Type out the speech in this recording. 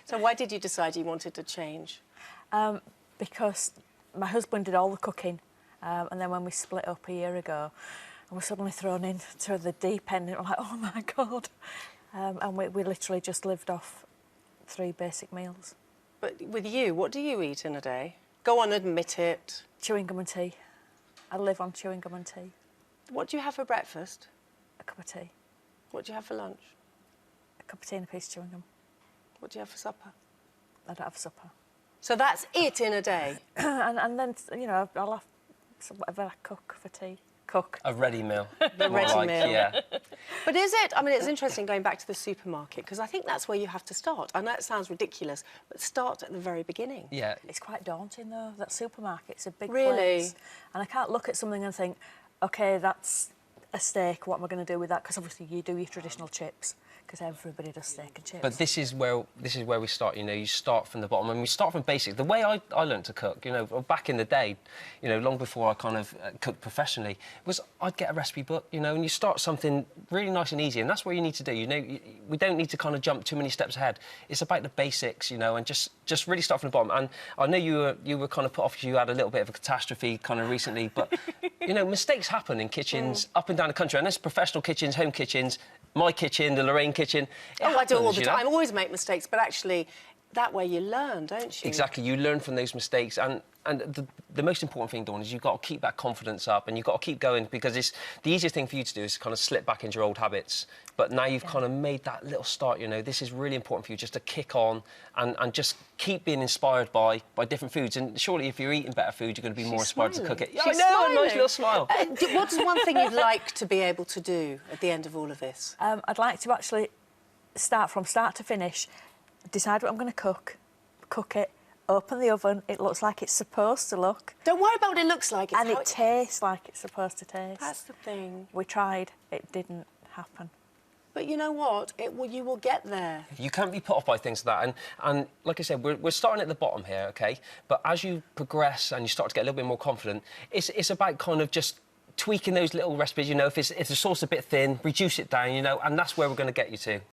So why did you decide you wanted to change? Because my husband did all the cooking, and then when we split up a year ago, I was suddenly thrown into the deep end, and I'm like, oh my God. And we literally just lived off 3 basic meals. But with you, what do you eat in a day? Go on, admit it. Chewing gum and tea. I live on chewing gum and tea. What do you have for breakfast? A cup of tea. What do you have for lunch? A cup of tea and a piece of chewing gum. What do you have for supper? I don't have supper. So that's it in a day? and then, you know, I'll have whatever I cook for tea. Cook. A ready meal. The ready meal. Yeah. But is it? I mean, it's interesting going back to the supermarket, because I think that's where you have to start. I know it sounds ridiculous, but start at the very beginning. Yeah. It's quite daunting, though. That supermarket's a big Really? place. And I can't look at something and think, OK, that's a steak, what am I going to do with that? Because obviously you do your traditional chips, because everybody does steak and chips. But this is where we start. You know, you start from the bottom, and we start from basic. The way I learned to cook, you know, back in the day, you know, long before I kind of cooked professionally, was I'd get a recipe book, you know, and you start something really nice and easy, and that's what you need to do. You know, we don't need to kind of jump too many steps ahead. It's about the basics, you know, and just really start from the bottom. And I know you were kind of put off because you had a little bit of a catastrophe kind of recently, but you know, mistakes happen in kitchens up and down the country, and there's professional kitchens, home kitchens. My kitchen, the Lorraine kitchen. I do all the time. I always make mistakes, but actually, that way you learn, don't you? Exactly, you learn from those mistakes, and the most important thing, Dawn, is you've got to keep that confidence up, and you've got to keep going, because it's the easiest thing for you to do is kind of slip back into your old habits. But now you've kind of made that little start, you know, this is really important for you, just to kick on and just keep being inspired by different foods. And surely if you're eating better food, you're going to be more inspired to cook it. Yeah, I know, a nice little smile. What's one thing you'd like to be able to do at the end of all of this? I'd like to actually start from start to finish, decide what I'm going to cook it, open the oven, it looks like it's supposed to look. Don't worry about what it looks like. And it tastes like it's supposed to taste. That's the thing. We tried, it didn't happen. But you know what? You will get there. You can't be put off by things like that. And like I said, we're starting at the bottom here, OK? But as you progress and you start to get a little bit more confident, it's about kind of just tweaking those little recipes, you know, if the sauce is a bit thin, reduce it down, you know, and that's where we're going to get you to.